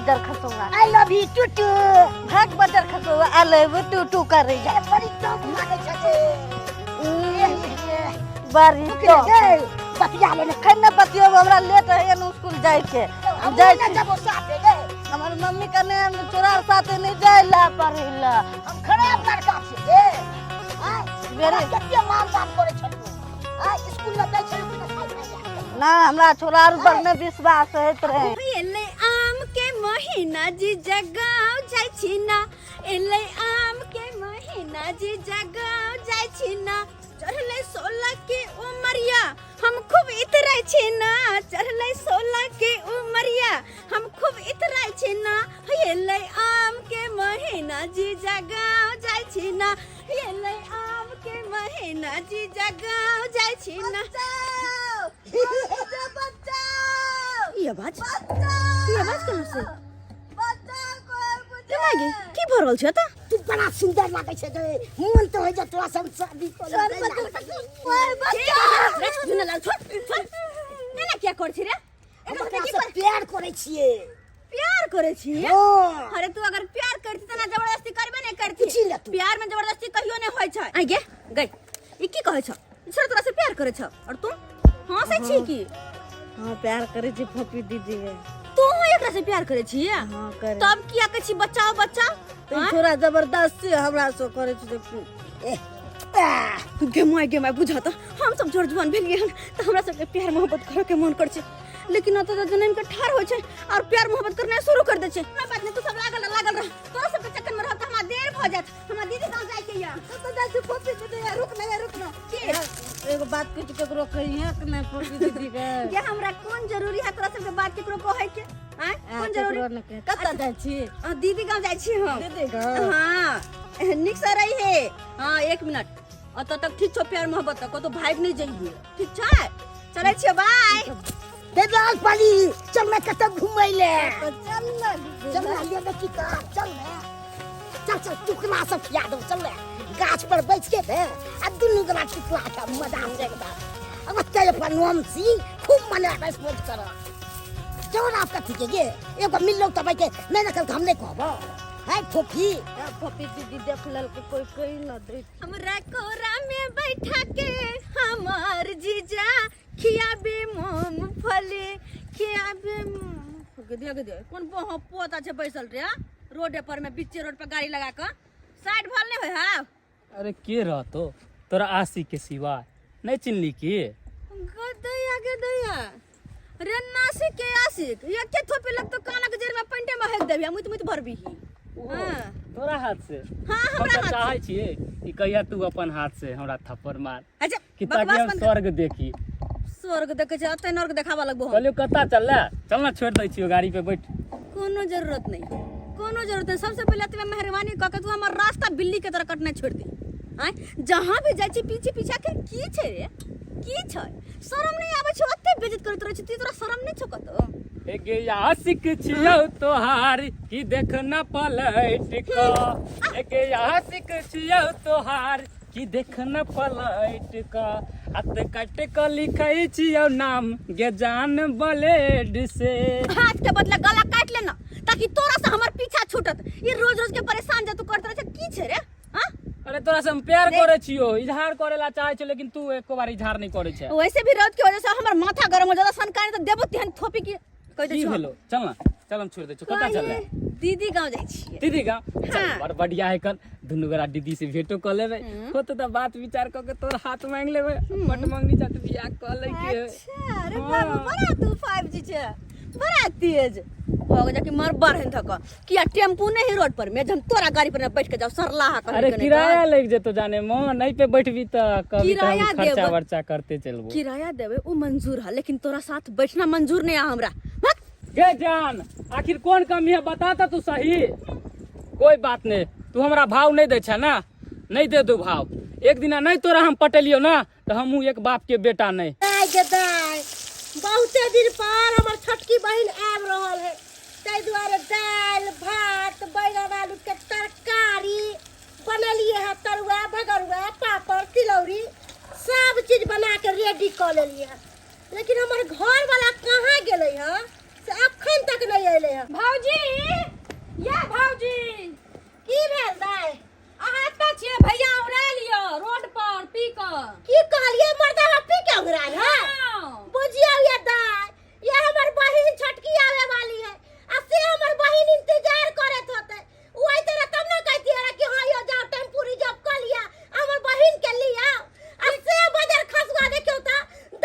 Buzzer खसुआ I love you टूटू भाग buzzer खसुआ आ लेबू to to करे जा बड़ी टॉप मागे छे बारी के गए बतिया लेने खन्ना बतियो हमरा लेट है न स्कूल जाए के जाए ना जब साथे गए हमर मम्मी कने चोरा साथे नहीं जाए ला परिला हम खराब लड़का छे हां मेरे कते मार दाम करे छलु हां स्कूल में दै छलु ना हमरा छोरा पर में विश्वास है तरे एले आम के महीना जी जगाव जाय छी ना एले आम के महीना जी जगाव जाय छी ना चढ़ले 16 के उमरिया हम खूब इतराय छी ना चढ़ले 16 के उमरिया हम खूब इतराय छी ना एले आम के महीना जी जगाव जाय छी ना एले आम के महीना जी जगाव जाय छी ना ये आवाज कहाँ से मागे की भरल छ त तू बड़ा सुंदर लागे छे गे मन तो हो जा तोरा सब शादी कर ना क्या कर छी रे हमरा से प्यार करे छिए प्यार करे छी हां अरे तू अगर प्यार करती त ना जबरदस्ती करबे नहीं करती प्यार में जबरदस्ती कहियो नहीं होय छ आ गे गई ई की कहै छ छोरा तोरा से प्यार करे छ और तुम हां से छी की हां प्यार करे छी फपी दीदी है तू एकरा से प्यार करे छी हां करे तब किया कहै छी बचाओ बचाओ तो छोरा जबरदस्ती हमरा से करे छी देखू गे माय बुझा त हम सब जोर जवान भेल गेल त हमरा सब प्यार मोहब्बत करे के मन कर छ लेकिन अत तो जन्म के ठार हो छ और प्यार मोहब्बत करना शुरू कर दे छ ना बात नहीं तू सब लागल रह तोरा सब के चक्कर में रहत हमरा देर भ जात हमरा दीदी गांव जाय के या तो दादी फपी दीदी रुक ना के एगो बात कुछ केकरो कहिए कि नहीं फपी दीदी के ये हमरा कौन जरूरी है तोरा सब के बात केकरो कहै के हैं कौन जरूरी कत्ता जाय छी दीदी गांव जाय छी हम दीदी गांव हां निक से रही है हां 1 मिनट अत तक ठीक छ प्यार मोहब्बत को तो भाग नहीं जाइए ठीक छ चले छियो बाय दे लाल पाली चल मैं कत घुमै ले चल ना ले बेटी का चल चल टुकड़ा सब खिया दो चल गाछ पर बैठ के थे आ दुनु गला टुकड़ा का मजा से एकदम अब तेरे पर नोम सी खूब मने रेस्पेक्ट कर जोर आपका ठीक है ये एगो मिल लो तब के नहीं न कल हम नहीं कहबो है फुफी दीदी देख लल के कोई कही न दे हमरा कोरा में बैठा के हमार जीजा खियाबे मूंगफली खियाबे दे कौन पोता छे बैसल रे रोडे पर में बीचे रोड पर गाड़ी लगा के साइड भल नहीं होय हा अरे के रहतो तोरा आशिक के सिवा नहीं चिन्हली की गदया रे नासिक के आशिक ये के थोपे लग तो काना के जेर में पंटे में हेक देबी मुत भरबी हां तोरा हाथ से हां हमरा हाथ चाहै छिए कि कहिया तू अपन हाथ से हमरा थप्पड़ मार अच्छा कि ताकि हम स्वर्ग देखी स्वर्ग देखे छ अते नरक देखावा लगबो कहलियो कता चल ना छोड़ दै छियो गाड़ी पे बैठ कोनो जरूरत नहीं सबसे पहले तुम्हें मेहरबानी क के तू हमर रास्ता बिल्ली के तरह कटने छोड़ दे आय जहां भी जाय छी पीछे के की छे रे की छे शरम नहीं आवे छ ओते बेइज्जत करत रह छी तोरा शरम नहीं छ कतो एगे आशिक छियो तोहार की देख न पलट को एगे आशिक छियो तोहार की देख न पलट का अत कट को लिखै छियो नाम गे जान ब्लेड से हाथ के बदले गला काट लेना ताकि तोरा से हमर पीछा छूटत ये रोज रोज के परेशान जे तू करत रह छ की छे रे हां अरे तोरा से हम प्यार करे छियो इजहार करेला चाहे छ लेकिन तू एको बार इजहार नहीं करे छ वैसे भी रोज की वजह से हमर माथा गरम हो जाता सनकाने तो देबो तिहन थोपी की कह दे की भेलो चल हम छोड़ दे छ कता चल दीदी गांव जाय छी दीदी गांव चल बड़ बढ़िया है कल दुनु गोरा दीदी से भेटो कर लेबे हो तो बात विचार क के तोर हाथ मांग लेबे पट मांगनी जात बियाह क ले के अच्छा अरे बाबू बड़ा तू 5G छे बड़ा तेज होगा जाके मर बार हन थक किया टेम्पू नहीं रोड पर में हम तोरा गाड़ी पर बैठ के जाओ सरलाहा कर अरे किराया लग जेतो जाने म नहीं पे बैठबी त कभी तो हम खर्चा वर्चा करते चलबो किराया देबे उ मंजूर है लेकिन तोरा साथ बैठना मंजूर नहीं है हमरा गे जान आखिर कौन कमी है बता तू सही कोई बात नहीं तू हमरा भाव नहीं दे छ ना नहीं दे दो भाव एक दिन नहीं तोरा हम पटेलियो ना तो हमहू एक बाप के बेटा नहीं बहुते दिन पर हमर छोटकी बहन आब रहल है तै दुआरे दाल भात बैगन आलू के तरकारी बनलिए है तरुआ भगरुआ पापड़ तिलौरी सब चीज बना के रेडी कर लेलिए है लेकिन हमर घर वाला कहाँ गेलै है से अखन तक नहीं अइले हैं। भौजी या भौजी की भेल दाय? अहाँ त छियै भैया उड़ा लियो रोड पर पी क की कहलिए मर्दावा पी के उगराल है? हाँ। बुझियो ये दाय, ये हमर बहिन छटकी आवे वाली है। आ से हमर बहिन इंतजार करत होते। उ आई तेरा तब ना कहती है कि हां यो जाओ टेम्पू रिजर्व कर लिया, हमर बहिन के लिया। आ से बाजार खसुआ देखियो त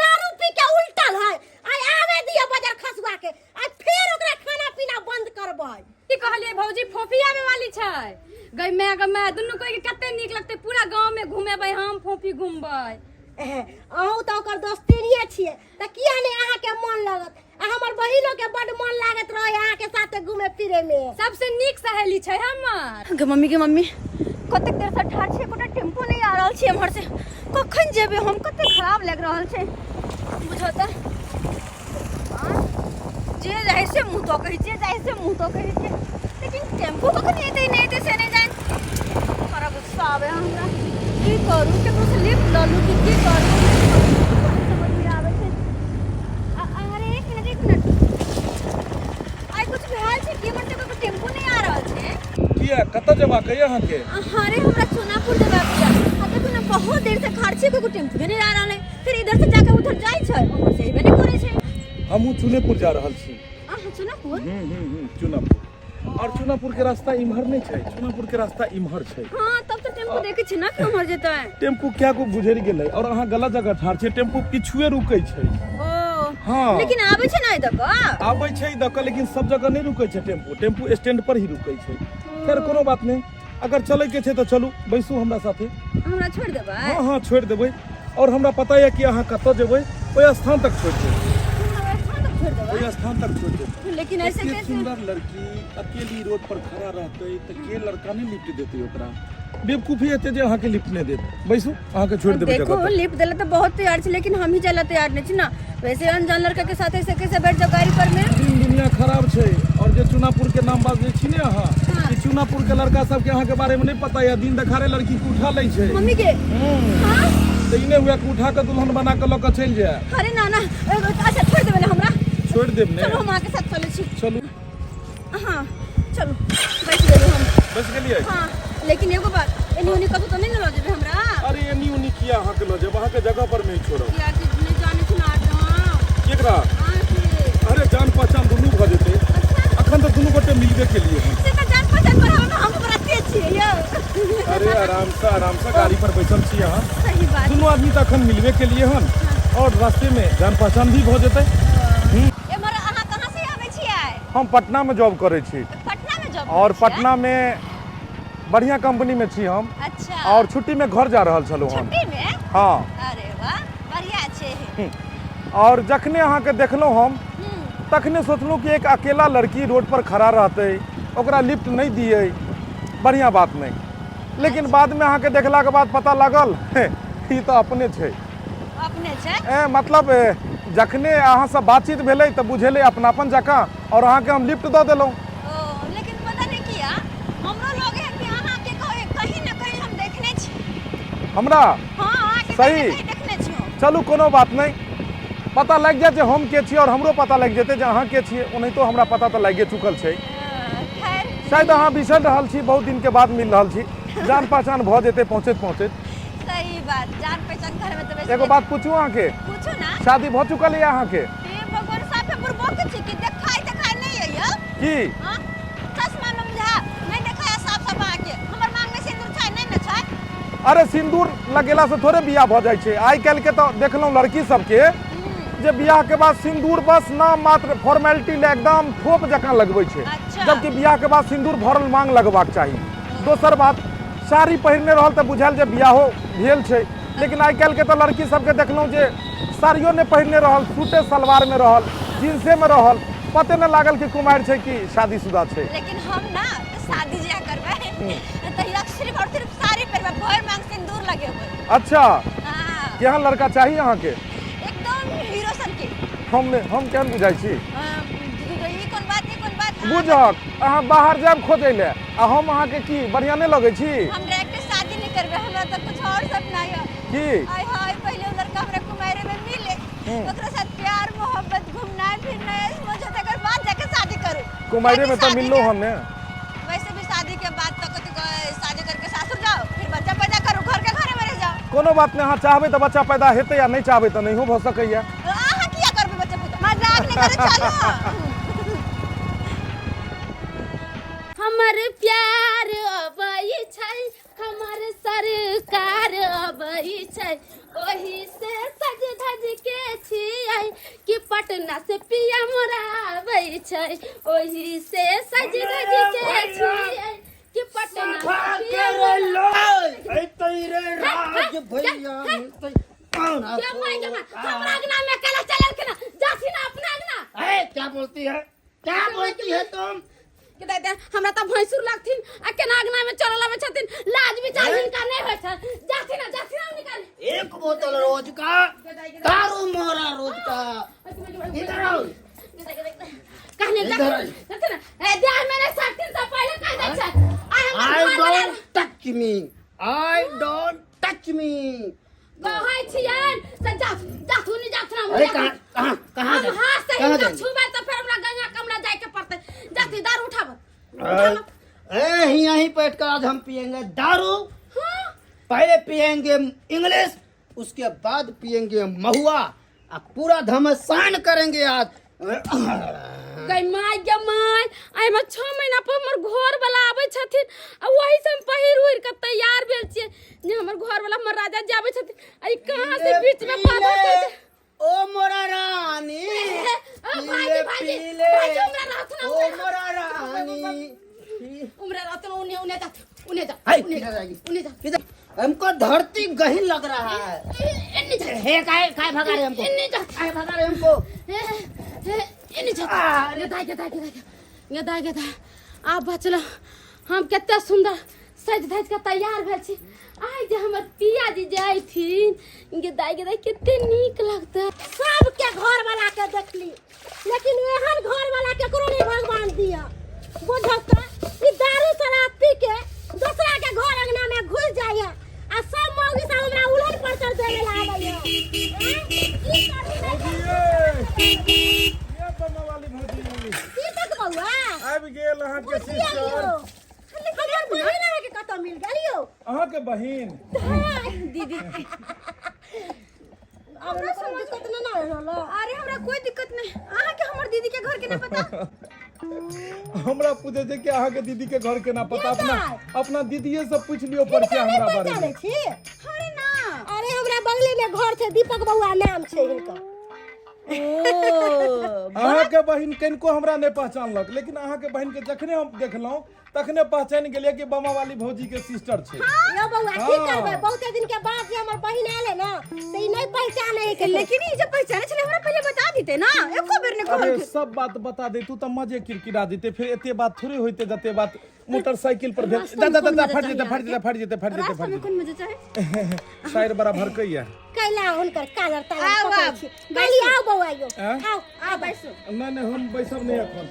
दारू पी के उल्टल है। आई आवे दियो बाजार खसुआ के। आ फिर ओकरा खाना पीना बंद करबै। की कहलिए भौजी फोफी आवे वाली छै। गई दुनू कोई के कते नीक लगते पूरा गांव में घुमेबै हम फोफी घुमबै। अहूँ तो ओकर दोस्तिनिये छियै त किया ने अहाँ के मन लगत? आ हमर बहिनो के बड मन लागत रहे अहाँ के साथे घूमे फिरे में। सबसे नीक सहेली छै हमर। के मम्मी कतेक देर से ठाड़ छै, कोटा टेम्पो नहीं आ रहल छै हमर से। कखन जेबै हम? कते खराब लग रहल छै बुझो त। जे जाय से मुंह तो कहै छै, जाय से मुंह तो कहै छै, लेकिन टेम्पो कखन एतै नहीं एतै से नहीं जान। बड़ा गुस्सा आवे हमरा। की करू, केकरो से लिफ्ट ल लू कि की करू समझ में आवे छै। अरे एक मिनट आई कुछ भेल छै कि हमर से टेम्पो नहीं आ रहल छै। किया कत जमा कहिए अहाँ के? अरे हमरा सोनापुर जेबाक छै। आ देखो ना बहुत देर से खड़ छी, कोई टेम्पो नहीं आ रहल है। फिर इधर से जाके उधर जाय छै, हमर से हेबे नहीं करे छै। हमहू चुनेपुर जा रहल छी। सोनापुर चुनापुर। और चुनापुर के रास्ता इम्हर नहीं छै, चुनापुर के रास्ता इम्हर छै। हां तब तो टेम्पो देखे छै ना कि हमर जेतै। टेम्पू क्या को गुजर गेलै और अहाँ गलत जगह ठाड़ छै। टेम्पू पिछुए रुकै छै। ओ हाँ। लेकिन आबै छै ना इधर का? आबै छै दक, लेकिन सब जगह नहीं रुकै छै टेम्पू। टेम्पू स्टैंड पर ही रुकै छै। खैर कोनो बात नहीं, अगर चले के छै तो चलू, बैसू हमरा साथे। हमरा छोड़ देबै? हाँ छोड़ देबै। और हमरा पता है कि अहाँ कत जेबै, ओइ स्थान तक छोड़ देबै। ओइ स्थान तक छोड़ देबै। लेकिन ऐसे एते कैसे? सुंदर लड़की अकेली रोड पर खड़ा रहते तो के लड़का नहीं लिफ्ट देते ओकरा? बेवकूफी हेते जे अहाँ के लिफ्ट नहीं देत। बैसू, अहाँ के छोड़ देबै देखो जगह पर। लिफ्ट देले तो बहुत तैयार छै, लेकिन हम ही जाला तैयार नहीं छी ना। वैसे अनजान लड़का के साथ ऐसे कैसे बैठ जाओ गाड़ी पर में? दिन दुनिया खराब छै। और जे चुनापुर के नाम बात जे छी ने अहाँ, हाँ। कि चुनापुर के लड़का सब के अहाँ के बारे में नहीं पता है। दिन देखारे लड़की के उठा लै छै। मम्मी के हां तो इने हुआ कि उठा के दुल्हन बना के लक चल जाए। अरे नाना अच्छा छोड़ देबे ना हमरा। छोड़ देब ने। चलो हम आके साथ चले छी। चलू हां चलो बैठ गेली हम। बस गेलिए। हां लेकिन एगो बात, एनी ओनी कबो तो नहीं ल जेबे हमरा? अरे एनी उनी किया अहाँ के ल जेब? अहाँ के जगह पर में ही छोड़ब। यार कि नहीं जाने छी ना आटा। केकरा? हां से अरे जान पहचान दुनू भ जेतै। अखन तो दुनू गोटे मिलबे के लिए हैं। से का जान पहचान पर हम बराती छी यो। अरे आराम से गाड़ी पर बैठल छी अहाँ। सही बात। दुनू आदमी तो अखन मिलबे के लिए हन। और रास्ते में जान पहचान भी भ जेतै। ए मर अहाँ कहां से आबै छियै? हम पटना में जॉब करे छी। पटना में जॉब? और पटना में बढ़िया कंपनी में छी हम। अच्छा। और छुट्टी में घर जा रहल छलू हम। छुट्टी में? हाँ। अरे वाह बढ़िया छै। और जखने अहाँ के देखलहुँ हम, तखने सोचलहुँ कि एक अकेला लड़की रोड पर खड़ा रहते, ओकरा लिफ्ट नहीं दिए, बढ़िया बात नहीं। लेकिन बाद में अहाँ के देखला के बाद पता लगल ई तो अपने छै। अपने छै? मतलब जखने अहाँ से बातचीत भेलै तो बुझेले अपनापन जकाँ, और अहाँ के हम लिफ्ट दऽ देलहुँ। लेकिन पता नहीं किया हमरो लगे है कि अहाँ के कहीं ना कहीं हम देखने छी। हमरा? हां अहाँ के सही। कहीं देखने छी। चलू कोनो बात नहीं, पता लग जाए जे हम के छी और हमरो पता लग जेतै जे अहाँ के छियै। ओनाहि तो हमरा पता तो लागे चुकल छै। खैर शायद अहाँ बिसर रहल छी, बहुत दिन के बाद मिल रहल छी, जान पहचान भ जेतै पहुँचैत पहुँचैत। सही बात, जान पहचान घर में तो वैसे एगो बात पूछू अहाँ के, पूछो ना। शादी भ चुकल है अहाँ के? ए भगवान साफे बुरबो के छी कि देखाई नहीं है यो। की? हां चश्मा में बुझा नहीं देखाया साफ साफ आके। हमर मांग में सिंदूर छै नहीं न छै? अरे सिंदूर लगेला से थोड़े बियाह भ जाय छै। आइ काल्हि के तो देखलहुँ लड़की सबके जे बियाह के बाद सिंदूर बस नाम मात्र फॉर्मेलिटी ले एकदम ठोप जकाँ लगबै छै। अच्छा। जबकि बियाह के बाद सिंदूर भरल मांग लगबाक चाही। दोसर बात, साड़ी पहिरने रहल तो बुझायल जे बियाहो भेल छै। लेकिन आइ काल्हि के तो लड़की सबके देखलहुँ जे साड़ियो नहीं पहिरने रहल, सूटे सलवार में रहल, जींसे में रहल, पते न लागल कि कुमार छै कि शादीशुदा छै। लेकिन हम ना शादी जे करबै तो सिर्फ और सिर्फ साड़ी पहनबै, भर मांग सिंदूर लगेबै। अच्छा, हां केहन लड़का चाही अहाँ के? एकदम हीरो सन के। हम केहन बुझाइ छी? ई कोन बात बुझक अहाँ बाहर जाब खोजै ले, आ हम अहाँ के की बढ़िया नहीं लगे छी? हम डायरेक्ट शादी नहीं करबे, हमरा तो कुछ और सपना है। की? आय हाय पहले लड़का हमरा कुमारे में मिले, ओकरा साथ प्यार मोहब्बत घूमना फिरना मजा तकर बाद कुमारी में तो मिलो हमने। वैसे भी शादी के बाद तक शादी करके सासुर जाओ, फिर बच्चा पैदा करो, घर के घरे में रह जाओ। कोनो बात नहीं, हाँ चाहबे तो बच्चा पैदा हेते या नहीं चाहबे तो नहीं हो सकैया। आहा किया करबे बच्चा पैदा? मजाक नहीं करे चलो। हमर प्यार अबई छै, हमर सरकार अबई छै, ओही से सज धज के छियै कि पटना से पिया मोरा आबै छै, ओही से सज धज के छियै कि पटना से पिया मोरा ए तेरे राज भैया क्या मांगे मैं हमरा अंगना में कला चलल के ना जाथि ना अपना अंगना। ए क्या बोलती है तुम? के दे हमरा त भैंसुर लागथिन आ केना अंगना में चलल आबै छथिन, लाज विचार हिनका नहीं होय छ। जाथि ना निकाल। एक बोतल रोज का दारू मोरा रोज का। इधर आओ। कहने जाथि ना ए दे मैंने 7 दिन से पहले कह दे छ। I don't touch me. I don't touch me. कहै छियन से जाथु नहीं जाथु ना। अरे कहां हम हाथ से हिनका छुबे त फिर हमरा गंगा कमरा जाए के पड़ते। जाथि दारू उठाब। ए यहीं बैठ कर आज हम पिएंगे दारू। हां पहले पिएंगे इंग्लिश, उसके बाद पिएंगे महुआ, अब पूरा घमसान करेंगे आज। गई माय आई में 6 महीना पर हमर घर वाला आबै छथिन आ वही से हम पहिर उड़ के तैयार भेल छियै जे हमर घर वाला हमर राजा जी आबै छथिन। आई कहां से बीच में पादा कर ओ मोरा रानी भाई पीले हमरा रात ना ओ मोरा रानी हमरा रात ना उन्हें जा हाय किधर जा किधर? हमको धरती गहीन लग रहा है। इन्नी जा हे काय भगा रहे हमको? इन्नी जा काय भगा रहे हमको? इन्नी जा ये दाई आप बचलो हम केते सुंदर सज धज के तैयार भेल छी। आई जे हमर पिया जी जाइथिन गे दाई केते नीक लगता। सब के घर वाला के देखली, लेकिन एहन घर वाला केकरो नहीं भगवान दिया। बुझत ई दारू शराब पी के दूसरा के घर अंगना में घुस जाइए आ सब मौगी सब हमरा उलट पर कर देवे लागल ये बम्मा वाली भौजी की तक बउआ आबि गेल अहाँ के सिस्टर। हमर बहिन के कत मिल गेलियो? अहाँ के बहिन दीदी हमरा सब दिक्कत न रहलो। अरे हमरा कोई दिक्कत नहीं। आहा के हमर दीदी के घर के नहीं पता। हमरा पूछे छै कि अहाँ के दीदी के घर के ना पता। अपना दीदीए से पूछ लियो परिचय हमरा बारे में। अरे ना अरे हमरा बगले में घर छै, दीपक बउआ नाम छै हिनकर। अहाँ के बहिन कनको हमरा नहीं पहचानलक, लेकिन अहाँ के बहिन के जखने हम देखलहुं तखने पहचान गेलिए कि बम्मा वाली भौजी के सिस्टर छै। यो बउआ की करबै, बहुते दिन के बाद जे हमर बहिन आले ना त ई नहीं पहचाने के। लेकिन ई जे पहचाने छले हमरा पहले बता दीते ना, एको बेर ने अरे कहल। सब बात बता दे तू तो मजे किरकिरा देते, फिर एते बात थोड़े होते जते बात मोटरसाइकिल पर भेल। जा फट जेते कौन मजा चाहे शायर बड़ा भरकैया कैला हुनकर कालर तालर पकड़ छी। गली आओ बउआ यो आओ आ बैसो। नहीं हम बैसब नहीं अखन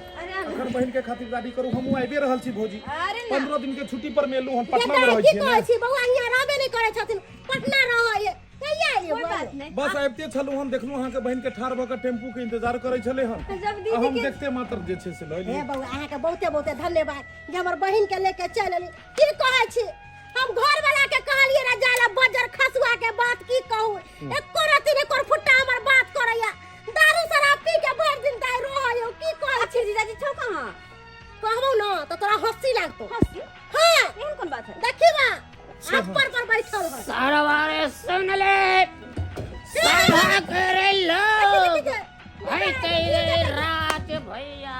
बहन के खातिरदारी करू। हमहू आबे रहल छी भौजी, अरे 15 दिन के छुट्टी पर मेलू हम ये पटना में दाई रहै की छी कहै छी बउआ हियां रहबे नहीं करे छथिन, पटना रहै कहिया एलियो? कोई बात नहीं। बस आबते छलू हम देखलू अहाँ के बहन के ठार भऽ के टेम्पू के इंतजार करै छले हम। जब दीदी हम के देखते मात्र जे छै से लइली। हे बउआ अहाँ के बहुते धन्यवाद जे हमर बहिन के लेके चल एली। की कहै छी हम घर वाला के कहलिए रे जाला बजर खसुआ के बात की कहू, एको रति ने कर फुट्टा हमर बात करैया। दारू शराब पी के भर दिन दाई रहयो। की कहै छी जीजाजी छौ कहां? कहबो ना तो तोरा हंसी लागतो। हंसी? हां एहन कोन बात है? देखी बा हाथ पर बैठल है। सारा वारे सुन ले सभा करे लो भाई तेरे राज भैया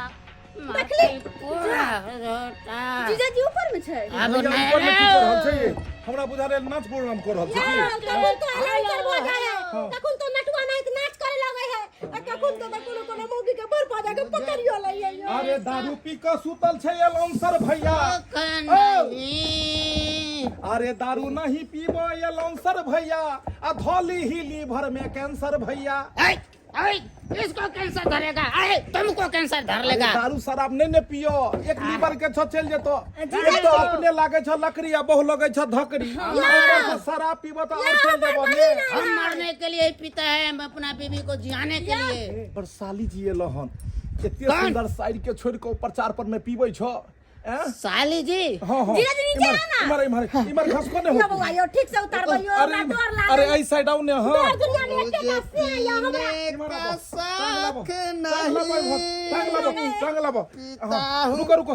माथे पूरा होता। जीजाजी ऊपर में छै। अब ऊपर में की कर रहल छै ये? हमरा बुझा रे नाच प्रोग्राम कर रहल छै की? कखुन तो अनाउंसर हो जाए है, कखुन तो नटुआ नाच करे लगे है, और कखुन तो कोनो मौगी के बर पा जाके पकड़ियो लइए। अरे दारू पी के सुतल छै अलाउंसर भैया। अरे दारू नहीं पीबो अलाउंसर भैया, आ धौली ही लीवर में कैंसर भैया। इसको कैंसर धरेगा, तुमको कैंसर धर लेगा। दारू शराब नहीं पियो, एक लीवर के छ चल जेतो। एक तो अपने लागे छ लकड़ी आ बहु लगे छ धकड़ी, ऊपर से शराब पीबो तो और चल देबो ने। हम मरने के लिए पीता है, हम अपना बीवी को जियाने के लिए। पर साली जी एलो हन एते सुंदर शायरी के छोड़ के प्रचार पर में पीबै छ हैं? साली जी हां हां जीजा जी नीचे आओ ना। इमर घसको ने यो हो बउआ यो ठीक से उतार बइयो हमरा डर लागे अरे आई साइड आउ ने हां तोहर दुनिया में एके से या हमरा टांग लाबो रुको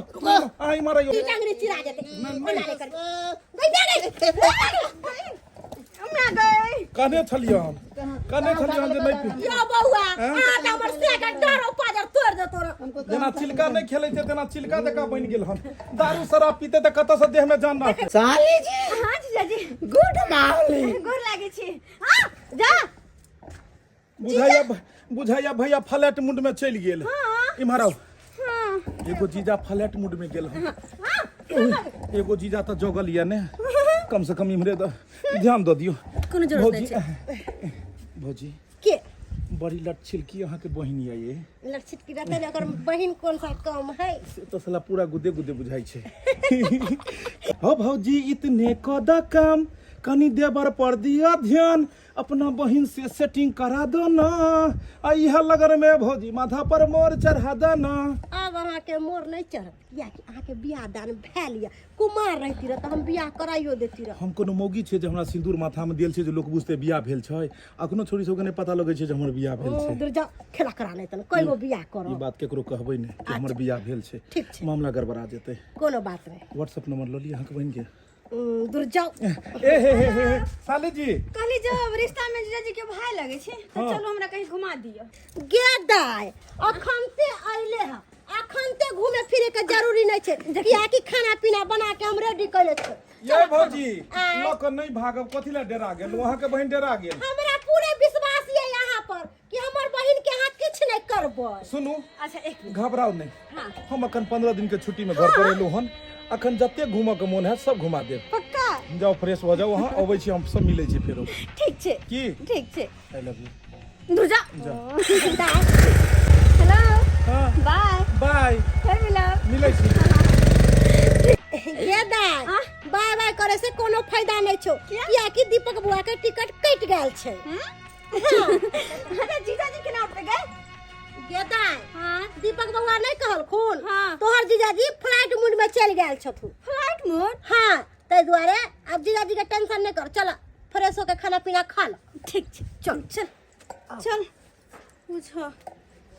आई मारा यो की टांगरी चिरा देते ओना ले कर गई हमरा गई कने छलियो हम जे नहीं पी यो बउआ आ त हमर से का डर उपाजर तोड़ दे तोरा जेना चिलका नहीं खेलै छै तेना चिलका देका बन गेल हन दारू शराब पीते त कत से देह में जान ना साली जी हाँ जीजा जी गुड मॉर्निंग गोर लागे छी हाँ जा बुझाइया भैया फ्लैट मूड में चल गेल इम्हर आओ हाँ एगो जीजा फ्लैट मूड में गेल हन एगो जीजा त जोगल या ने कम से कम इम्हरे ध्यान दो दियो कोनो जरूरत नहीं छै भौजी के बड़ी लट छिलकी अहाँ के बहिनी है ये लक्षित की रहते ओकर बहिन कोन सा कम है तो साला पूरा गुदे गुदे बुझाई छे हो भौजी इतने कदा काम कनी देवर पर दिया ध्यान अपना बहिन से सेटिंग करा दो ना इहा लगन में भौजी माथा पर मोर चढ़ा दो ना अब अहाँ के मोर नहीं चढ़त किया कि अहाँ के बियाह दान भैल या कुमार रहती रह त हम बियाह कराइयो देती रह हम कोनो मौगी छे जे हमरा सिंदूर माथा में देल छे जे लोग बुझते बियाह भेल छै अखनो छोरी सबके नहीं पता लगे छे जे हमर बियाह भेल छे दूर जा खेला करा नहीं तन कोई गो बियाह ई करो बात केकरो कहबै नहीं कि हमर बियाह भेल छे ठीक छे मामला गड़बड़ा जेतै कोनो बात नहीं व्हाट्सएप नंबर ल ली अहाँ के बन के दूर जाओ हे साली जी कहली जब रिश्ता में जीजा जी के भाई लगे छी तो चलो हमरा कहीं घुमा दियो गेदाय अखन से आइले ह अखन से घूमे फिरे के जरूरी नहीं छे किया कि खाना पीना बना के हम रेडी कइले छे ये भौजी लोक नहीं भागब कथि ला डेरा गेल वहां के बहिन डेरा गेल हमरा पूरे विश्वास है यहाँ पर कि हमर बहिन के हाथ किछ नहीं करबै सुनू अच्छा एक मिनट घबराओ नहीं हाँ हम अखन 15 दिन के छुट्टी में घर पर एलू हन अखन जते घूमऽ के मन है सब घुमा देब पक्का जाओ फ्रेश हो जाओ वहां अबै छी हम सब मिलै छी फेरो ठीक छे की ठीक छे आई लव यू दूर जा जा हेलो हां बाय बाय फिर मिलब मिलै छी गेदाय बाय बाय करे से कोनो फायदा नहीं छो किया कि दीपक बुआ के टिकट कट गेल छे अरे जीजा जी केना उठ गए गेदाय हाँ दीपक बुआ नहीं कहल खून हाँ तोहर जीजाजी फ्लाइट मूड में चल गेल छथु फ्लाइट मोड हाँ तै दुआरे अब जीजाजी के टेंशन नहीं कर चल फ्रेश होके खाना पीना खा ल ठीक छे चल चल चल बुझो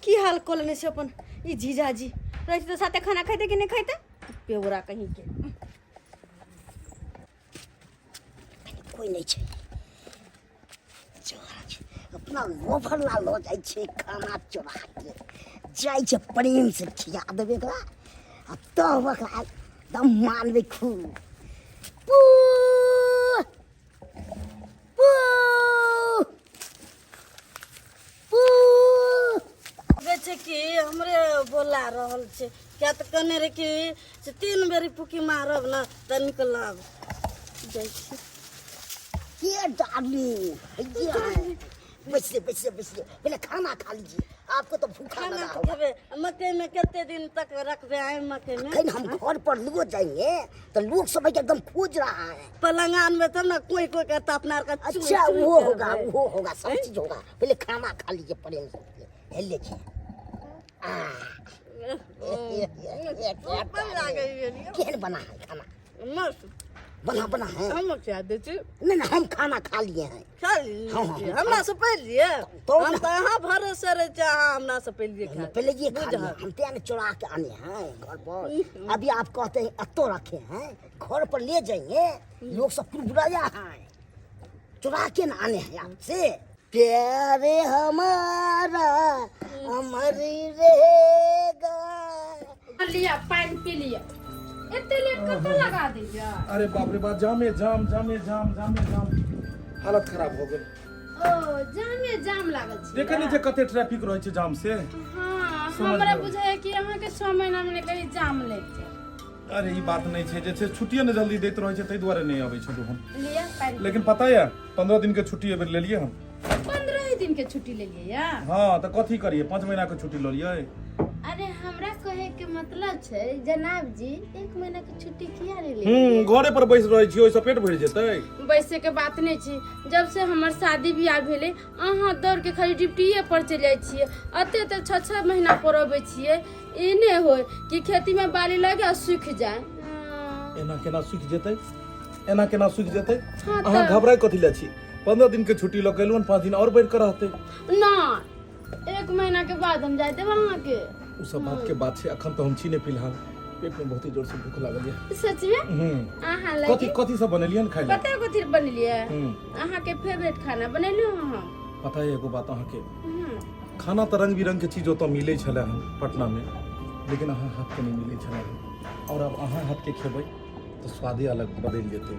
की हाल कोलने से अपन ई जीजा जी रहते तो साथे खाना खाइते कि नहीं खाइते पेवरा कहीं के कोई नहीं छे अपना लोभर ला लो जाय छे खाना चोरा के जाय छे प्रेम से खिया देबे एकरा आ तब ओकरा दम मानबे खूब पू पू पू छै कि हमरे बोला रहल छै क्या तऽ कहने रे कि 3 बेरी पुकी मारब न त निकलब जाइ छी ये डार्लिंग बैसिए पहले खाना खा लीजिए आपको तो भूखा खाना लगा तो होगा खेबे मकई में कितने दिन तक रखबे आए मकई में कहीं हम घर पर लुक जाएंगे तो लोग सब एकदम खोज रहा है पलंगान में तब ना कोई कहता अपना का अच्छा वो होगा सब चीज होगा पहले खाना खा लीजिए प्रेम से ले लीजिए केहन बना है खाना मस्त बना है हम क्या दे छी नहीं हम खाना खा लिए हैं खा लीजिए हमरा से पहले तो हम तो यहाँ भरोसे रहे छी अहाँ हमरा से पहले खा पहले ये खा लिए हम तो चुरा के आने हैं घर पर अभी आप कहते हैं अत्तो रखे हैं घर पर ले जाएंगे लोग सब बुराया है चुरा के ना आने हैं आपसे प्यारे हमारा अमर रहेगा लिया पानी पी लिया इतने लेट कब लगा दिया अरे बाप रे बाप जाम हालत खराब हो गेल ओ जाम लागल छै देखे नहीं थे कते ट्रैफिक रहे छै जाम से हां समझ हमरा गेलहुँ। बुझाय कि अहाँ के 6 महीना में कहीं जाम लग जाए अरे ई बात नहीं छै जे छै छुट्टिए ने जल्दी दैत रहे छै तै दुआरे नहीं आबै छै हम लिया पानी लेकिन पता है 15 दिन के छुट्टी एबेर ले लिए हम 15 ही दिन के छुट्टी ले लिए या हाँ तो कथी करिए 5 महीना के छुट्टी ले लिए अरे हमरा कहे के मतलब छै जनाब जी 1 महीना के छुट्टी किया नहीं ले घरे पर बैस रहै छी ओइसे पेट भरि जेतै। बैसे के बात नहीं छै। जब से हमर शादी बियाह भेले अहाँ दौड़ के खाली ड्यूटीए पर चल जाइ छियै। अते 6 महीना पर अबै छियै। ई नहीं होय कि खेती में बाली लगे आ सूख जाए। एना केना सूख जेतै? एना केना सूख जेतै? हाँ अहाँ घबराय कथि ले छी? 15 दिन के छुट्टी ल केलुन 5 दिन और बैठ कर रहते। ना 1 महीना के बाद हम जाते वहां के। उ सब बात के बात छै। अखन तो हम छी ने फिलहाल पेट में बहुत जोर से भूख लागल है। सच में अहाँ लगे कथि सब बनेलियन खाइ ले? पता कथि बनेलिए? अहाँ के फेवरेट खाना बनेलियो अहाँ। पता है एगो बात अहाँ के खाना तो रंग बिरंग के चीज ओतऽ मिलै छलै हन पटना में, लेकिन अहाँ हाथ के नहीं मिलै छलै हन। और अब अहाँ हाथ के खेबै तो स्वादे अलग बदल जेतै।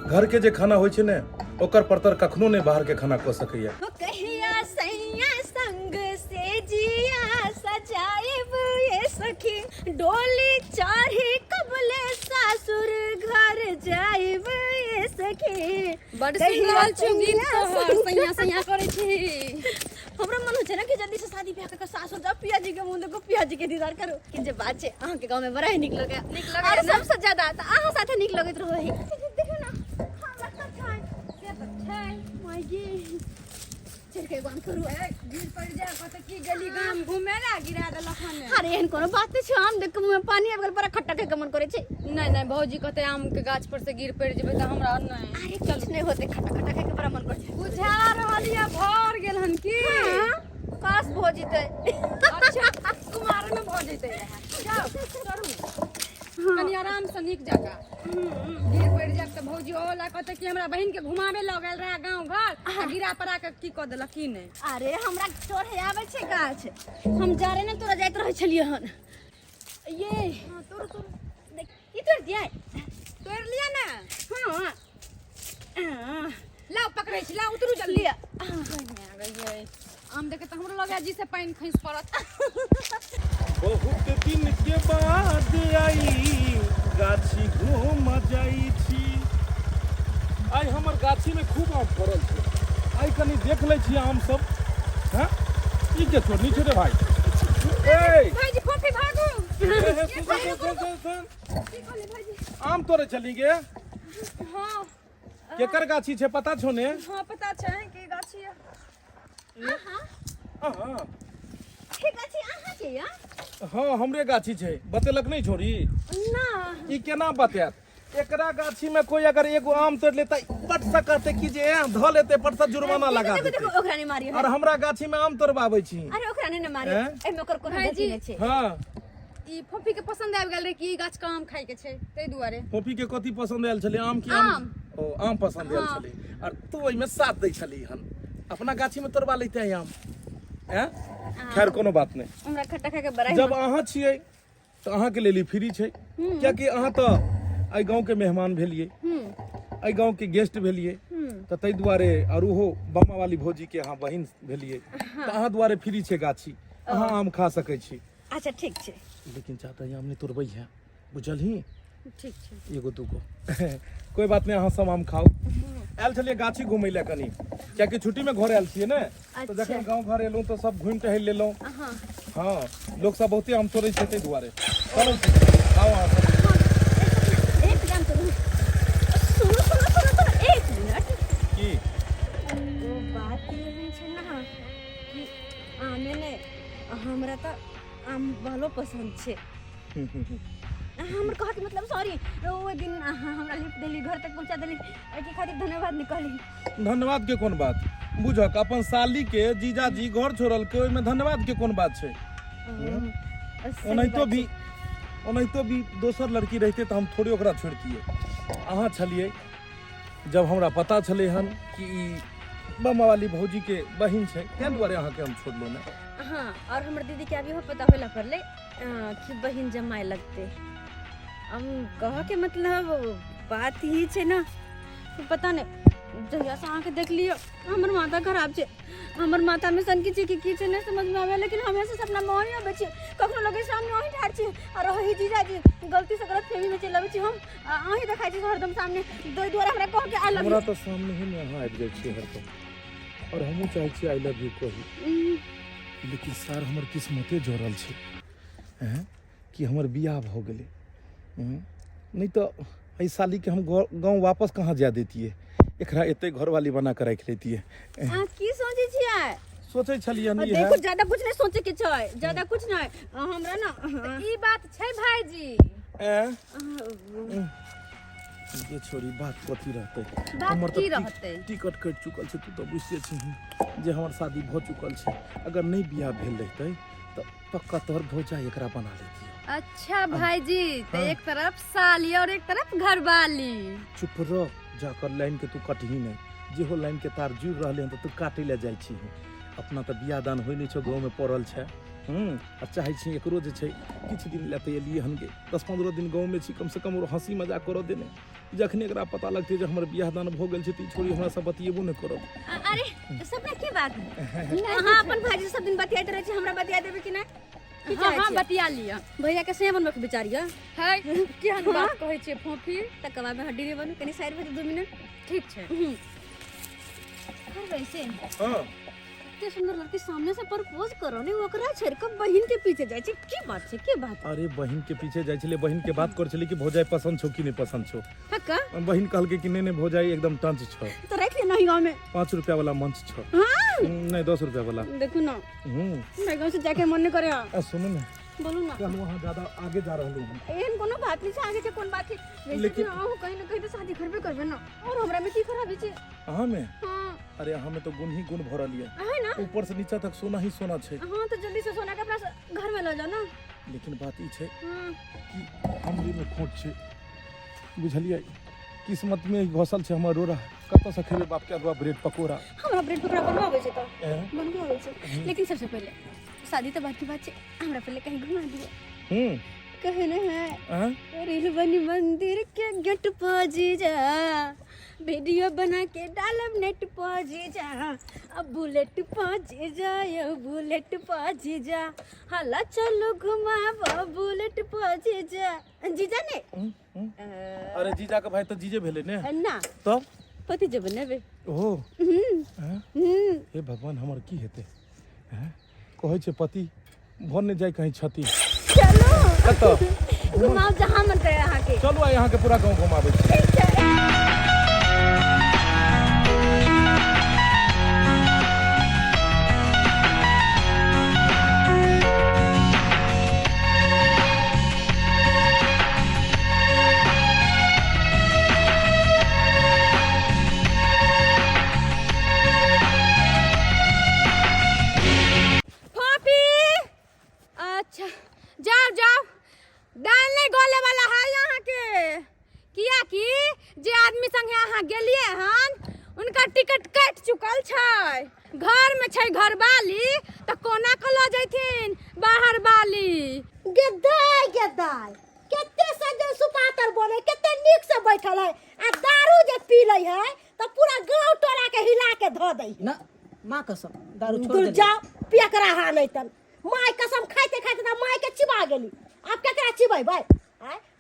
घर के जे खाना होइ छै ने ओकर परतर कखनो नहीं बाहर के खाना कऽ सकैया। कहिया सैया संग से जिया सजाएब ये सखी डोली चढ़ी कबले सासुर घर जाएब ये सखी। बड़ सुंदर गीत तोहर सैया सैया करै छी। हमरा मन हो छै ना कि जल्दी से शादी ब्याह करके सासुर जाओ, पिया जी के मुंह देखो, पिया जी के दीदार करो। कि जे बात छै अहाँ के गांव में बड़ा ही निक लगे और सबसे ज्यादा त अहाँ साथे निक लगैत रहो है। देखो ना हां लगता छै से त छै माय जी चल के बात करू है गिर पड़ जाए कत की गली गाम घूमे ना गिरा देला खाने। अरे एहन कोनो बात छै। हम देख मुंह में पानी आबि गेल पर खट्टा के मन करे छै। नहीं नहीं भौजी कहते आम के गाछ पर से गिर पड़ जेबे त हमरा नहीं। अरे कुछ नहीं होते खट्टा खट्टा के बड़ा मन करे छै। बुझा रहलिया भर गेल हन की। काश भो जीते। अच्छा कुमार में भर जइते जाओ करू कनी आराम से नीक जगह गिर पड़ जाब त भौजी ओला कहते कि हमरा बहिन के घुमावे ल गेल रहा गांव घर आ गिरा पड़ा के की क देलक की नहीं। अरे हमरा तोड़े आवे छै गाछ हम जा रहे ने तोरा जाइत रहे छलिए हन। ये हां तोड़ देख ई तोड़ दिया तोड़ लिया ना। हां लाओ पकड़े छी लाओ उतरू जल्दी। लिया आ गई आम देखे त हमरो लगे जी से पानी खइस पड़त। बहुत दिन के बाद आई गाछी घूम जाई छी। आई हमर गाछी में खूब आम फड़ल छै। आई कनी देख ले छी आम सब। हां ई के छोड़नी छै रे भाई। ए भाईजी फोफी भागो। सुन की कहले भाईजी? आम तोड़े चली गे। हां केकर गाछी छै पता छौ ने? हां पता छै कि गाछी है। हां ठीक अछि अहाँ के या हाँ हमरे गाछी छै। बतेलक नहीं छोड़ी? ना ई केना बतैत? एकरा गाछी में कोई अगर एगो आम तोड़ लेता पट से कहते कि जे ध लेते पट से जुर्माना लगा देखो देते। देखो ओकरा ने मारियो। और हमरा गाछी में आम तोड़बाबै छी। अरे ओकरा ने मारियो एमे ओकर कोनो गलती नहीं छै। हाँ ई फोफी के पसंद आबि गेल रे कि ई गाछ का आम खाय के छै तै दुआरे। फोफी के कथी पसंद आयल छले? आम की आम। ओ आम पसंद आयल छले और तू ओइ में साथ दै छली हन। अपना गाछी में तोड़बा लेते हैं आम। हैं खैर कोनो बात नहीं। हमरा खट्टा खा के बड़ा जब अहाँ छियै तो अहाँ के लेली फ्री छै। क्या कि अहाँ तो आई गांव के मेहमान भेलिए, आई गांव के गेस्ट भेलिए तो तै दुआरे और ओहो बम्मा वाली भौजी के अहाँ बहिन भेलिए तो अहाँ दुआरे फ्री छै गाछी। अहाँ आम खा सकै छी। अच्छा ठीक छै लेकिन चाहता आम नहीं तोड़बै है बुझलही? ठीक छै एगो दूगो कोई बात नहीं। अहाँ सब आम खाओ। आयल छलिए गाछी घूमै ले कनी क्या कि छुट्टी में घर आयल छिए ने तो जखन गांव घर एलहुं तो सब घूम टहल लेलहुं। हाँ लोग सब बहुते आम तोड़े छै तै दुआरे। चलो आओ अहाँ सब। एक काम करू सुनो एक मिनट की वो बात ये छै ना कि आमे ने हमरा त आम बहुत पसंद छै। हमर कहा के मतलब सॉरी वो दिन हमरा लिफ्ट देली घर तक पहुंचा देली एके खातिर धन्यवाद निकली। धन्यवाद के कोन बात? बुझक अपन साली के जीजाजी घर छोड़ल के ओइ में धन्यवाद के कोन बात छै? ओनाहितो भी दोसर लड़की रहते तो हम थोड़े ओकरा छोड़तिए। अहाँ छलिए जब हमरा पता छले हन कि ई बम्मा वाली भौजी के बहिन छै तै दुआरे अहाँ के हम छोड़लो ने। हां और हमर दीदी के अभी हो पता होला पड़ले कि बहिन जमाई लगते। हम कह के मतलब बात ही छै ना पता नहीं जहिया से आके देख लियो हमर माथा खराब छै। हमर माथा में सन की छै नहीं समझ में आवे लेकिन हमेशा सपना में वही आवे छै। कखनो लगे सामने वही ठाड़ छै और वही जीजा जी गलती से गलत फहमी में चलावे छै। हम वही देखाई छै हरदम सामने दो द्वारा हमरा कह के आई लव हमरा तो सामने ही में अहाँ आबि जाय छै हरदम और हमहू चाहे छी आई लव यू कही। लेकिन सर हमर किस्मते जोड़ल छै हैं कि हमर बियाह भ गेलै। नहीं तो एहि साली के हम गाँव वापस कहाँ जा देतियै, एकरा एते घरवाली बना के राखि लेतियै। की सोचै छियै? सोचै छलियै नहीं देखो है ज्यादा कुछ नहीं सोचे के छै, ज्यादा कुछ नहीं हमरा ना ई बात छै भाईजी। ये छोरी बात कथी रहतै, बात हमर की तो रहतै? टिकट कटि चुकल छै, तू तो बुझिते छी जे हमर शादी भ चुकल छै। अगर नहीं बियाह भेल रहतै तो पक्का तोहर भौजाई एकरा बना लेतियै। अच्छा भाईजी, तो एक तरफ साली और एक तरफ घरवाली। चुप रह, जाकर लाइन के तू कटही नहीं, जेहो लाइन के तार जुड़ रहले हैं तो तू काटे ले जाइ छी। अपना तो बियाह दान होई नहीं छो, गाँव में पड़ल छै। और चाहे छी एकरो जे छै किछ दिन लेते एलिए हन गे, 10-15 दिन गाँव में छी, कम से कम हंसी मजाक करो देने। जखने एकरा पता लगते जे हमर बियाह दान भ गेल छै त ई छोरी हमरा से बतियेबो नहीं करत। अरे सपना की बात हां अपन भाईजी सब दिन बतियाते रहे छी, हमरा बतिया देबे कि नहीं? हाँ बतिया लिया। भैया के से बनबे के विचारिया है केहन बात कहै छियै फोफी? तकवा में हड्डी रे बनू कनी साइड में 2 मिनट ठीक छै। कर वैसे हां इतने सुंदर लड़की सामने से प्रपोज करो ने, ओकरा छोड़ के बहिन के पीछे जाय छै, की बात छै? की बात? अरे बहिन के पीछे जाइ छले, बहिन के बात कर छले कि भौजाई पसंद छौ कि नहीं पसंद छौ। हक्का बहिन कहलके कि नहीं भौजाई एकदम टंच छौ। तो रख ले नहीं गांव में 5 रुपया वाला मंच छौ। हां नहीं 10 रुपया वाला। देखो ना मैं गांव से जाके मन नहीं करे। सुनो ना, बोलू ना, कल वहाँ ज्यादा आगे जा रहलू हम। एहन कोनो बात नहीं छै, आगे के कोन बात है? लेकिन- लेकिन आहू कहीं ना कहीं तो शादी करबे करबे ना, और हमरा में की खराबी छै? अहाँ में हां अरे अहाँ में तो गुण ही गुण भरल है, है ना? ऊपर से नीचा तक सोना ही सोना छै। हां तो जल्दी से सोना के अपना घर में ले जाओ ना। लेकिन बात ई छै हां कि हमरे में खोट छै, बुझलिए? किस्मत में घसल छै हमर रोरा। कतऽ से खेबे बाप के अगवा ब्रेड पकोड़ा। हमरा ब्रेड पकौड़ा बनवावे छै तो हैं? बनवावे छै, लेकिन सबसे पहले शादी तो बात की बात छै, हमरा पहले कहीं घुमा दियो। कहे ना है रेलवनी मंदिर के गेट पर जीजा, वीडियो बना के डालब नेट पर जीजा, अब बुलेट पर जीजा, ये बुलेट पर जीजा, हला चलो घुमावा बुलेट पर जीजा। जीजा ने अरे जीजा के भाई तो जीजे भेले ने ना तब पति जब नेबे ओ हे भगवान हमर की हेते हैं? कहै छै पति भन ने जाय कहीं छती। चलो कतऽ घुमाओ जहाँ मन करे अहाँ के। चलू आइ यहाँ के पूरा गाँव घुमाबै छी। फोफी अच्छा जाओ जाओ, दाल नहीं गोले वाला है यहाँ के, किया कि जे आदमी संगे अहाँ गेलिए हन उनका टिकट कट चुकल छै, घर में छै घरवाली तो कोना के ल जैथिन बाहर वाली। गेदाय गेदाय केते सजन सुपातर बने, केते नीक से बैठल है, आ दारू जे पी लै है तो पूरा गांव टोला के हिला के धो दई। ना माँ कसम दारू छोड़ दूर दे। जाओ पियक रहा नहीं तन माय कसम खाते खाते तो माय के चिबा गेली, अब केकरा चिबै भाई?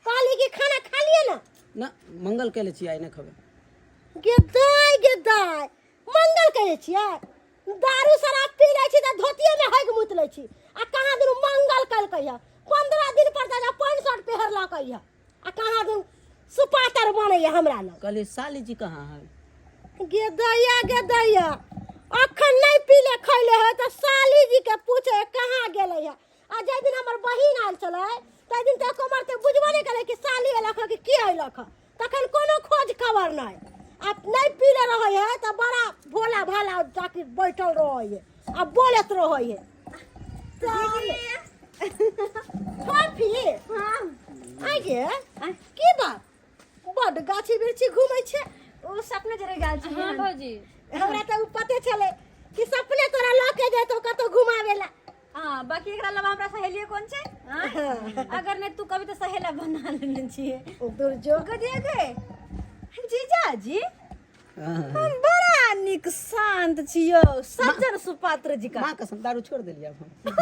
कहली कि खाना खा लिए ना। ना मंगल के ले छी आइ नहीं खबे। गेदाय गेदाय मंगल करे छियै, दारू शराब पी लै छी त धोतिये में हग मुत लै छी, आ कहाँ दिन मंगल कल कहिया 15 दिन पर जा 5 शर्ट पहर ला कहिया, आ कहाँ दिन सुपातर बने हमरा लग। कहली साली जी कहाँ है? गेदैया गेदैया अखन नहीं पीले खैले है तो साली जी के पूछे कहाँ गेले है। आ जे दिन हमर बहिन आयल छले तै दिन तो कमर ते बुझबो नहीं करे कि साली एलख कि की अइलख, तखन कोनो खोज खबर नहीं। अब नहीं पीले रहे है तो बड़ा भोला भाला जाके बैठल रहे है, अब बोलत रहे है। फोफी हां आगे की बात बड गाछी बिरछी घूमै छै? ओ सपना जरे गाल छै। हाँ भौजी हमरा तो पते चले कि सपने तोरा लके जेतो कतो घुमावेला। हां बाकी एकरा अलावा हमरा सहेली कौन छै? हां अगर नहीं तू कभी तो सहेला बना लेने छिए। दुर्जोग दे दे जीजा जी, हम बड़ा निक शांत छियो, सज्जन सुपात्र जी का। माँ कसम दारू छोड़ देली अब हम।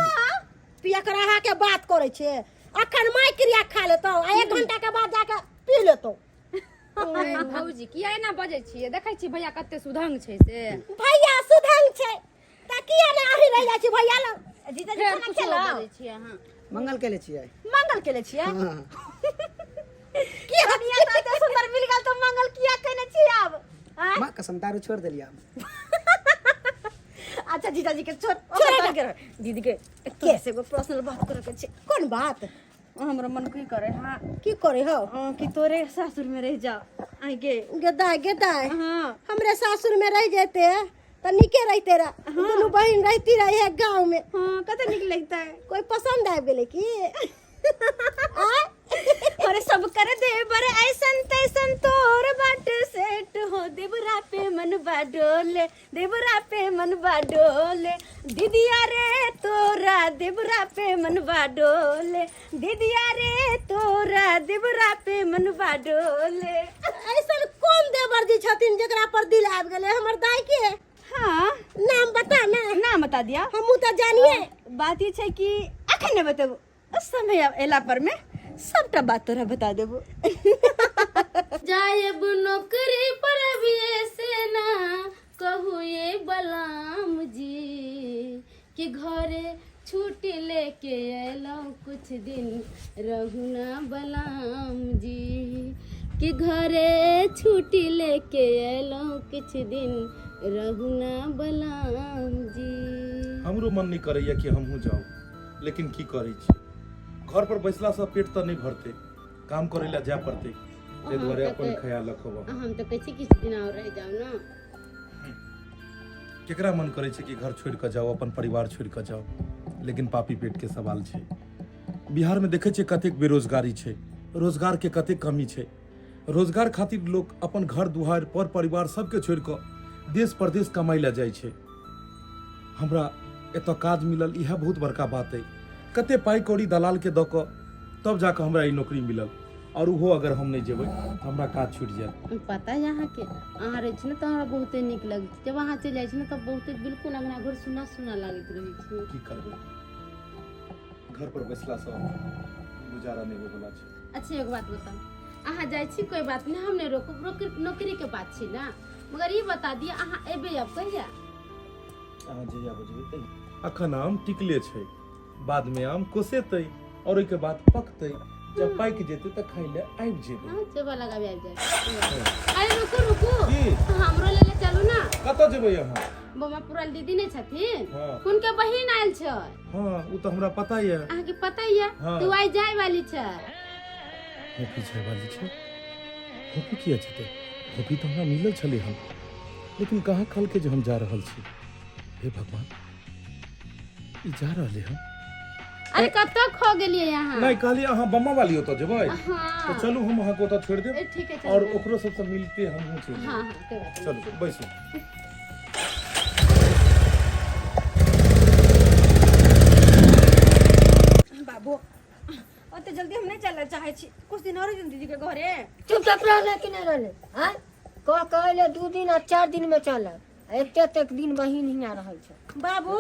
पियक रहा के बात करे छे, अखन माय क्रिया खा लेतो आ 1 घंटा के बाद जाके पी लेतो। भौजी किया एना बजै छियै? देखै छी भैया कते सुधंग छै से। भैया सुधंग छै त किया ने आही रह जा छी भैया लग? जीजा जी फेर खाना कुछो खेला? बजै छियै अहाँ। मंगल केले छियै मंगल केले छियै हाँ की हनिया त एते सुंदर मिल गेल त मंगल किया केने छी अब आय माँ कसम तारू छोड़ देलिया अच्छा जीजाजी के छोड़ के दीदी के कैसे को पर्सनल बात करे के छै कौन बात हमरा मन की करे हां की करे हो कि तोरे सासुर में रह जा आई के गेदाय हां हमरे सासुर में रह जेते तो निके रहते रहा दोनों बहन रहती रही है गांव में हां कते निक लगता है कोई पसंद आ गेले की अरे सब कर दे बर ऐसन तैसन तोर बाट सेट हो देवरा पे मन बाडोले देवरा पे मन बाडोले दीदिया रे तोरा देवरा पे मन बाडोले दीदिया रे तोरा देवरा पे मन बाडोले ऐसा कौन देवर जी छथिन जेकरा पर दिल आब गेले हमर दाई के हाँ नाम बता ना नाम बता दिया हमू तो जानिए बात ये छै कि अखन नहीं बताबू समय एला पर में सबटा बात तोरा बता देबो जायब नौकरी पर भी ऐसे ना कहू ये बलाम जी कि घरे छुट्टी लेके अयलौं कुछ दिन रहू ना बलाम जी कि घरे छुट्टी लेके अयलौं कुछ दिन रहू ना बलाम जी। हमरो मन नहीं करैया कि हमहूँ जाऊँ, लेकिन की करै छी, घर पर बैसला से पेट तो नहीं भरते, काम करे ला जाय पड़ते, ते दुआरे अपन ख्याल रखब। हम तो कहै छी किछु दिन और रह जाओ ना। केकरा मन करे छै कि घर छोड़ के जाओ, अपन परिवार छोड़ के जाओ, लेकिन पापी पेट के सवाल छै। बिहार में देखे छै कतेक बेरोजगारी छै, रोजगार के कतेक कमी छै। रोजगार खातिर लोग अपन घर दुआर पर परिवार सबके छोड़ के देश प्रदेश कमाई ला जाय छै। हमरा एत काज मिलल, यह बहुत बड़का बात है। कते पाई कौड़ी दलाल के द क तब जाके हमरा ई नौकरी मिलल, और वो अगर हम नहीं जेबै तो हमरा काज छूट जाए। पता है यहाँ के अहाँ रहे छी ना तो हमरा बहुते निक लगे छै। जब अहाँ चलि जाइ छी ना तब बहुते बिल्कुल अंगना घर सुना सुना लागत रहे छै। की करबै, घर पर बैसला से गुजारा नहीं होबला छै। अच्छा एक बात बताओ, अहाँ जाइ छी कोई बात नहीं, हम नहीं रोकब, नौकरी के बात छी ना, मगर ये बता दिए अहाँ एबे अब कहिया? अहाँ जहिया बजबै तै। अखन आम टिकले छै, बाद में आम कोसेतै और ओके बाद पकतै, जब पाक जेतै त खाइ ले आबि जेबै। हां जेबा लगाबे आबि जाए। अरे रुकू रुकू, की हमरो ले चलू ना। कतऽ जेबै अहाँ? बमा पुरल दीदी नहीं छथिन, हाँ। उनके बहिन आयल छै। हां उ त हमरा पता ये। अहाँ के पता ये? हाँ। तू आई जाय वाली छै। होपी छै वाली छै। होपी किया छै? होपी तो हमरा मिलल छलै हन, लेकिन कहाँ कल के जो हम जा रहल छी। हे भगवान, ई जा रहले हम। अरे कब तक खो गेलिए यहाँ? नहीं कहली अहाँ बम्मा वाली ओतऽ जेबै। हाँ। तो चलू हम अहाँ को ओतऽ छोड़ देब, ठीक है और चलो। ओकरो सबसे मिलते हम हूँ चल। हाँ हाँ कोई बात नहीं। चलू बैसू। बाबू ओते जल्दी हम नहीं चलना चाहे छी, कुछ दिन और दीदी के घरे। चुपचाप रहले कि नहीं रहले? हाँ कहले 2 दिन और 4 दिन में चलब, एते तक दिन बहिन हियाँ रहै छै। बाबू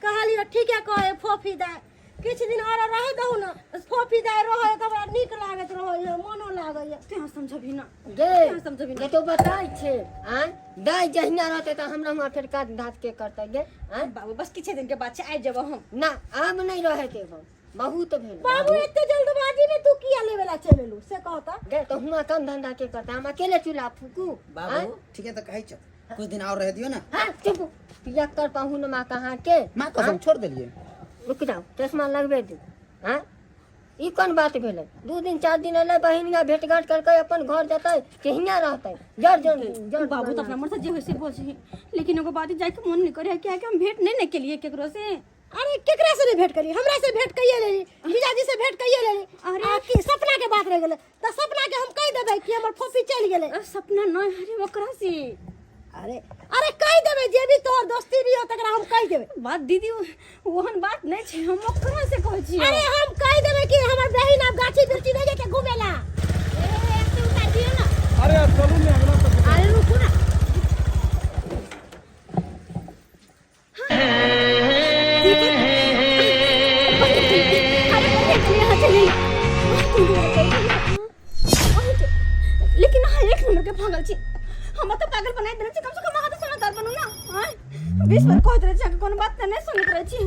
कहलियो ठीक है, कहे फोफी दाय किछ दिन और रहे दहु ना, फोफी दाय रहे त हमरा नीक लागत रहे, मनो लागय। तें समझबी ना गे तो बताई छे, हाँ दाई जहिना रहते तो हमरा हुआ फिर काट धात के करते गे। हाँ बाबू बस किछ दिन के बाद से आइ जब हम ना अब नहीं रहे थे हम, बहुत भेल। बाबू इतने जल्दबाजी में तू किया लेवेला चलेलू से कहता? गे तो हुआ काम धंधा के करता, हम अकेले चूल्हा फूकू। बाबू ठीक है तो कहै छ, कुछ दिन और रह दियो ना। हाँ चुप, पिया कर पाहू न माँ कहाँ के। माँ कसम छोड़ देलिए। रुक जाओ, चश्मा लगबे दू। हाँ ई कौन बात भेले? 2 दिन 4 दिन अले बहिनिया भेंट घाट करके अपन घर जतै कि हियाँ रहतै? जड़ बाबू तो अपना मन से जे होय से बोझी, लेकिन एगो बात जाय के मन नहीं करे कि हम भेंट नहीं के लिए केकरो से। अरे केकरा से नहीं भेंट करी? हमरा से भेंट कइए लेली, जीजाजी से भेंट कइए लेली। अरे की सपना के बात रह गेले त सपना के हम कह देबै कि हमर फोफी चल गेले। सपना नहीं, अरे ओकरा से अरे अरे कह देबै, जे भी तोर दोस्ती भी हो तकरा हम कह देबै। बात दीदी ओहन बात नहीं छै, हम ओकरा से कहै छी। अरे हम कह देबै कि हमर बहिन अब गाछी बिरछी नहीं जाके घुमेला। ऐसे उतार दियो ना। अरे अब चलू ने अगला तक। अरे रुको ना। लेकिन हाँ एक नंबर के भागल छी, हम तो पागल बनाए देने छी, कम से कम तो समझदार बनू ना। हां 20 बार कहत रहे छी, कोनो बात नहीं सुनत रहे छी।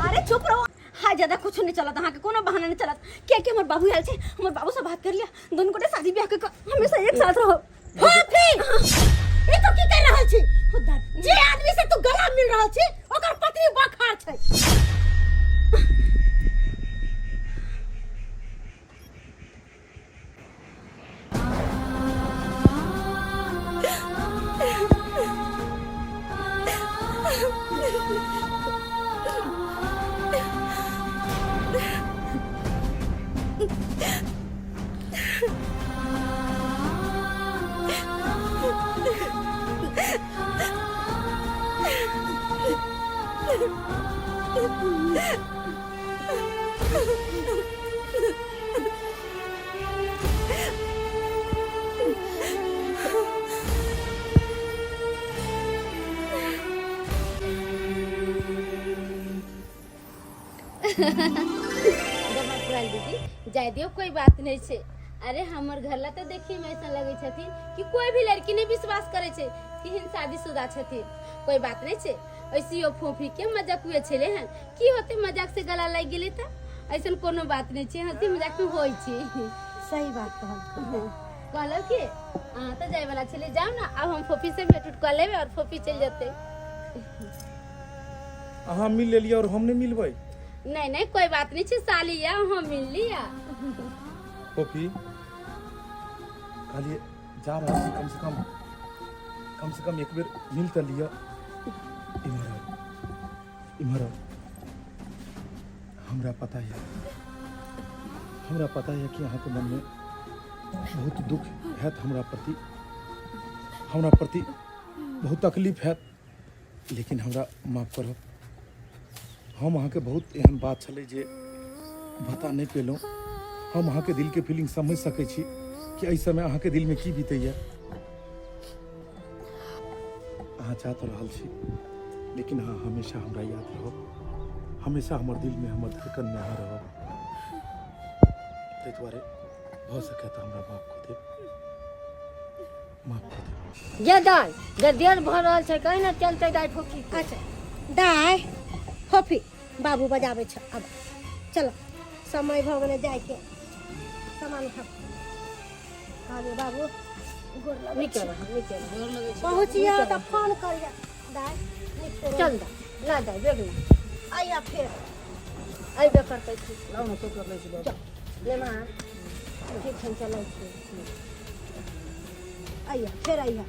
अरे चुप रहो, हाय ज्यादा कुछ नहीं चलत अहाँ के कोनो बहाना नहीं चलत के हमर बाबू आयल छे हमर बाबू से बात कर लिया दोनों गोटे शादी ब्याह के हमेशा एक साथ रहो फोफी ई तो की कर रहल छी जे आदमी से तू गला मिल रहल छी ओकर पत्नी बखार छै दीदी जाय दियो कोई बात नहीं छे अरे हमर घर ला तो देखी में ऐसा लगे छथिन कि कोई भी लड़की ने विश्वास करे छे कि हिन शादीशुदा छथिन कोई बात नहीं छे ऐसी ओ फोफी के मजाक हुए छले हैं की होते मजाक से गला लग गेले त ऐसन कोनो बात नहीं छे हंसी मजाक में होई छे सही बात कहल कहलो के हां तो जाय वाला छले जाओ ना अब हम फोफी से भेंट उठ कर लेबे और फोफी चल जते अहाँ मिल लेलिए और हम नहीं मिलबै नहीं नहीं कोई बात नहीं छे साली या हम मिल लिया फोफी खाली जा रहा छी कम से कम एक बेर मिल त लिया इमर हमरा पता है कि अहाँ के मन में बहुत दुख है हमरा प्रति बहुत तकलीफ है लेकिन हमरा माफ करब हम अहाँ के बहुत एहन बात छले जे बता नहीं पेलहुँ हम अहाँ के दिल के फीलिंग समझ सकै छी कि एहि समय अहाँ के दिल में की बीतैया अहाँ चाहत रहल छी लेकिन अहाँ हमेशा हमरा याद रहब हमेशा हमर दिल में हमर धड़कन में अहाँ रहब ताहि दुआरे भ सकै तऽ हमरा माफ कऽ देब जे दाई जे देर भ रहल छै कहीं ना चलते दाई फोफी अच्छा दाय फोफी बाबू बजाबै छ अब चलो समय भ गेलै जाय के सामान उठा आगे बाबू गोर लगै नीचे पहुँचिया तो फोन करिया दाय चल ला दाई बेग में आइया फिर आई बे करते छी लाओ ना तो कर ले छी बाबू ले मां ठीक छै चलै छी आइया फिर आइया